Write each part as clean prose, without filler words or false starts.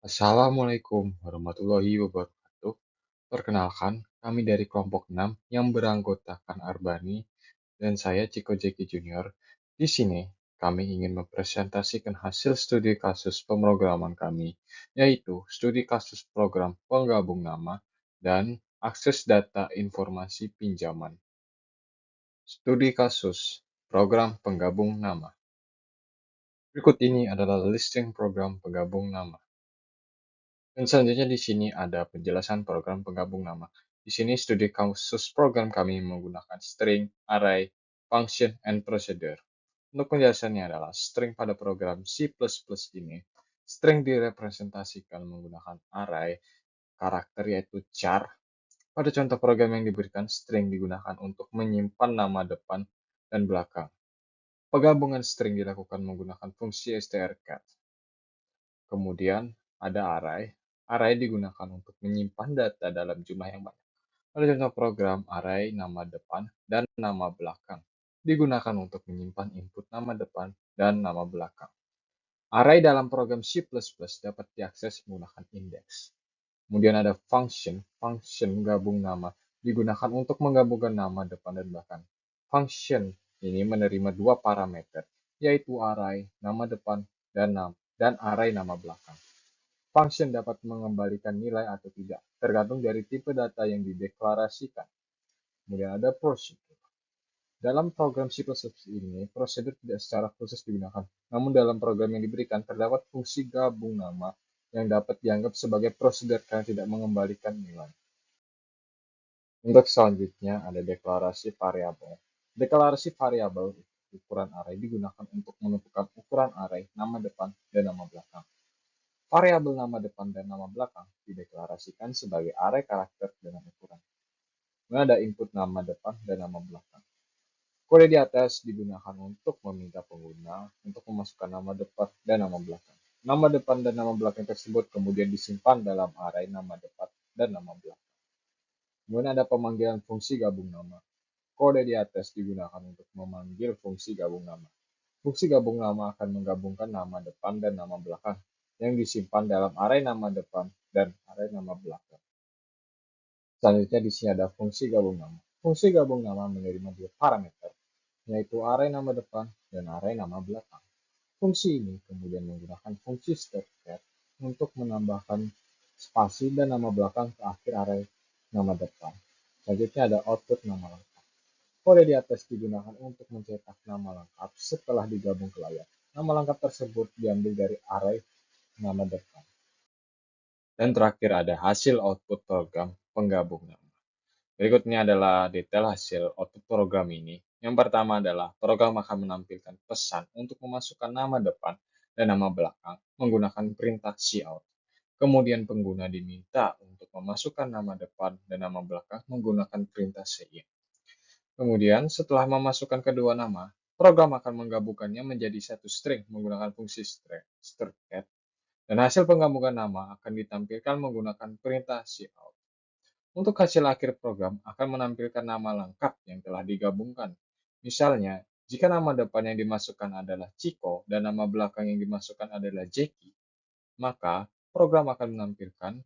Assalamualaikum warahmatullahi wabarakatuh. Perkenalkan, kami dari kelompok 6 yang beranggotakan Arbani dan saya Ciko Jeki Junior. Di sini, kami ingin mempresentasikan hasil studi kasus pemrograman kami, yaitu studi kasus program penggabung nama dan akses data informasi pinjaman. Studi kasus program penggabung nama. Berikut ini adalah listing program penggabung nama. Dan selanjutnya di sini ada penjelasan program penggabung nama. Di sini studi kasus program kami menggunakan string, array, function, and procedure. Untuk penjelasannya adalah string pada program C++ ini, string direpresentasikan menggunakan array, karakter yaitu char. Pada contoh program yang diberikan, string digunakan untuk menyimpan nama depan dan belakang. Penggabungan string dilakukan menggunakan fungsi strcat. Kemudian ada array. Array digunakan untuk menyimpan data dalam jumlah yang banyak. Pada contoh program, array nama depan dan nama belakang digunakan untuk menyimpan input nama depan dan nama belakang. Array dalam program C++ dapat diakses menggunakan index. Kemudian ada function. Function gabung nama digunakan untuk menggabungkan nama depan dan belakang. Function ini menerima dua parameter, yaitu array nama depan dan array nama belakang. Function dapat mengembalikan nilai atau tidak, tergantung dari tipe data yang dideklarasikan. Kemudian ada procedure. Dalam program C++ ini, prosedur tidak secara khusus digunakan. Namun dalam program yang diberikan, terdapat fungsi gabung nama yang dapat dianggap sebagai prosedur karena tidak mengembalikan nilai. Untuk selanjutnya ada deklarasi variabel. Deklarasi variabel ukuran array digunakan untuk menentukan ukuran array nama depan dan nama belakang. Variabel nama depan dan nama belakang dideklarasikan sebagai array karakter dengan ukuran. Kemudian ada input nama depan dan nama belakang. Kode di atas digunakan untuk meminta pengguna untuk memasukkan nama depan dan nama belakang. Nama depan dan nama belakang tersebut kemudian disimpan dalam array nama depan dan nama belakang. Kemudian ada pemanggilan fungsi gabung nama. Kode di atas digunakan untuk memanggil fungsi gabung nama. Fungsi gabung nama akan menggabungkan nama depan dan nama belakang yang disimpan dalam array nama depan dan array nama belakang. Selanjutnya di sini ada fungsi gabung nama. Fungsi gabung nama menerima dua parameter, yaitu array nama depan dan array nama belakang. Fungsi ini kemudian menggunakan fungsi strcat untuk menambahkan spasi dan nama belakang ke akhir array nama depan. Selanjutnya ada output nama lengkap. Kode di atas digunakan untuk mencetak nama lengkap setelah digabung ke layar. Nama lengkap tersebut diambil dari array nama depan. Dan terakhir ada hasil output program penggabung nama. Berikutnya adalah detail hasil output program ini. Yang pertama adalah program akan menampilkan pesan untuk memasukkan nama depan dan nama belakang menggunakan perintah cout. Kemudian pengguna diminta untuk memasukkan nama depan dan nama belakang menggunakan perintah cin. Kemudian setelah memasukkan kedua nama, program akan menggabungkannya menjadi satu string menggunakan fungsi strcat. Dan hasil penggabungan nama akan ditampilkan menggunakan perintah cout. Untuk hasil akhir program akan menampilkan nama lengkap yang telah digabungkan. Misalnya, jika nama depan yang dimasukkan adalah Ciko dan nama belakang yang dimasukkan adalah Jeki, maka program akan menampilkan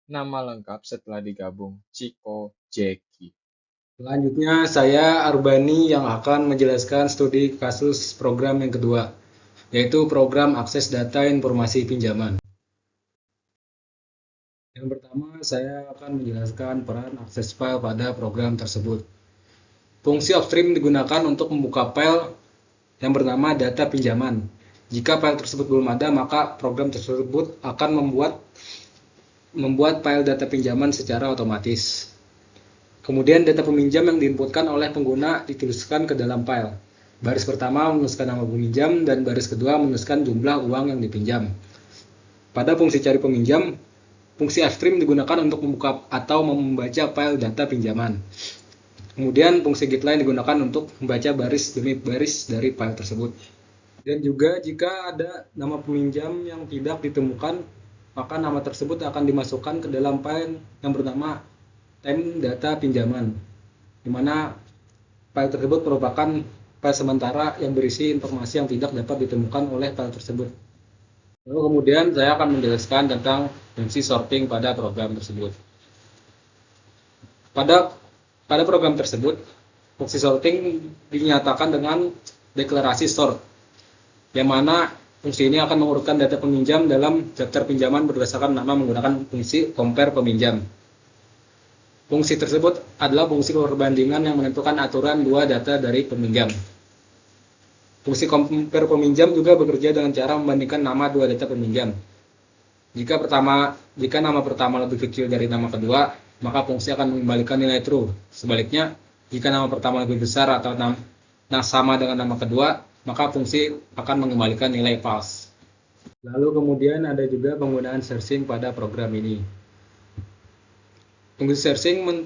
nama lengkap setelah digabung Ciko Jeki. Selanjutnya, saya Arbani yang akan menjelaskan studi kasus program yang kedua, yaitu program akses data informasi pinjaman. Yang pertama, saya akan menjelaskan peran akses file pada program tersebut. Fungsi upstream digunakan untuk membuka file yang bernama data pinjaman. Jika file tersebut belum ada, maka program tersebut akan membuat file data pinjaman secara otomatis. Kemudian data peminjam yang diinputkan oleh pengguna dituliskan ke dalam file. Baris pertama menuliskan nama peminjam dan baris kedua menuliskan jumlah uang yang dipinjam. Pada fungsi cari peminjam, fungsi upstream digunakan untuk membuka atau membaca file data pinjaman. Kemudian fungsi getLine digunakan untuk membaca baris demi baris dari file tersebut. Dan juga jika ada nama peminjam yang tidak ditemukan, maka nama tersebut akan dimasukkan ke dalam file yang bernama time data pinjaman, di mana file tersebut merupakan file sementara yang berisi informasi yang tidak dapat ditemukan oleh file tersebut. Lalu kemudian saya akan menjelaskan tentang fungsi sorting pada program tersebut. Pada pada program tersebut, fungsi sorting dinyatakan dengan deklarasi sort, yang mana fungsi ini akan mengurutkan data peminjam dalam daftar pinjaman berdasarkan nama menggunakan fungsi compare peminjam. Fungsi tersebut adalah fungsi perbandingan yang menentukan aturan dua data dari peminjam. Fungsi compare peminjam juga bekerja dengan cara membandingkan nama dua data peminjam. Jika nama pertama lebih kecil dari nama kedua, maka fungsi akan mengembalikan nilai true. Sebaliknya, jika nama pertama lebih besar atau sama dengan nama kedua, maka fungsi akan mengembalikan nilai false. Lalu kemudian ada juga penggunaan searching pada program ini. Fungsi searching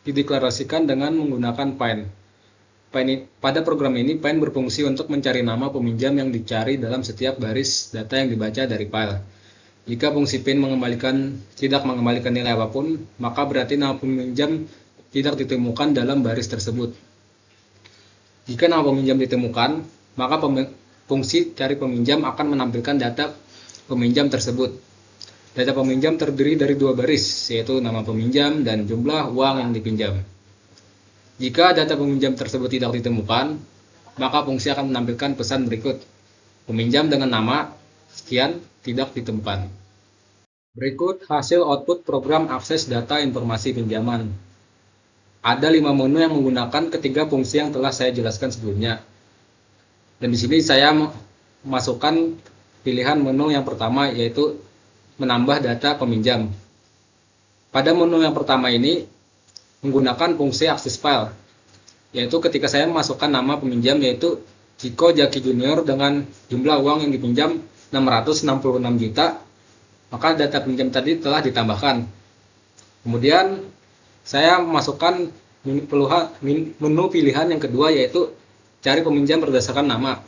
dideklarasikan dengan menggunakan find. Pada program ini, find berfungsi untuk mencari nama peminjam yang dicari dalam setiap baris data yang dibaca dari file. Jika fungsi find tidak mengembalikan nilai apapun, maka berarti nama peminjam tidak ditemukan dalam baris tersebut. Jika nama peminjam ditemukan, maka fungsi cari peminjam akan menampilkan data peminjam tersebut. Data peminjam terdiri dari dua baris, yaitu nama peminjam dan jumlah uang yang dipinjam. Jika data peminjam tersebut tidak ditemukan, maka fungsi akan menampilkan pesan berikut. Peminjam dengan nama sekian tidak ditemukan. Berikut hasil output program akses data informasi pinjaman. Ada 5 menu yang menggunakan ketiga fungsi yang telah saya jelaskan sebelumnya. Dan di sini saya masukkan pilihan menu yang pertama, yaitu menambah data peminjam. Pada menu yang pertama ini menggunakan fungsi akses file, yaitu ketika saya memasukkan nama peminjam yaitu Ciko Jaki Junior dengan jumlah uang yang dipinjam 666 juta, maka data pinjam tadi telah ditambahkan. Kemudian saya memasukkan menu pilihan yang kedua, yaitu cari peminjam berdasarkan nama.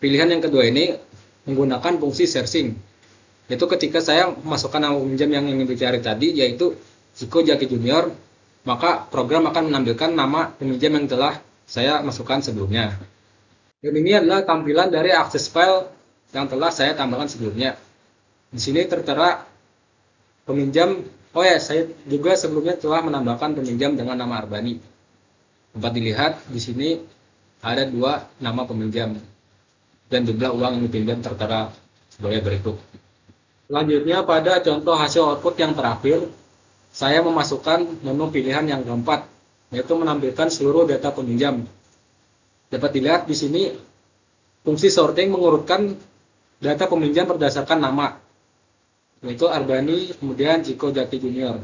Pilihan yang kedua ini menggunakan fungsi searching, yaitu ketika saya memasukkan nama peminjam yang ingin dicari tadi, yaitu Ciko Jaki Junior, maka program akan menampilkan nama peminjam yang telah saya masukkan sebelumnya. Dan ini adalah tampilan dari akses file yang telah saya tambahkan sebelumnya. Di sini tertera peminjam. Oh ya, saya juga sebelumnya telah menambahkan peminjam dengan nama Arbani. Dapat dilihat di sini ada dua nama peminjam dan jumlah uang yang dipinjam tertera sebagai berikut. Selanjutnya pada contoh hasil output yang terakhir, saya memasukkan menu pilihan yang keempat, yaitu menampilkan seluruh data peminjam. Dapat dilihat di sini fungsi sorting mengurutkan data peminjam berdasarkan nama, yaitu Arbani, kemudian Ciko Jaki Junior.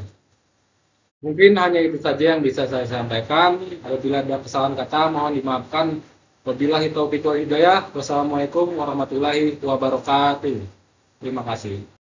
Mungkin hanya itu saja yang bisa saya sampaikan. Apabila ada kesalahan kata, mohon dimaafkan. Wabillahi taufiq wal hidayah. Wassalamualaikum warahmatullahi wabarakatuh. Terima kasih.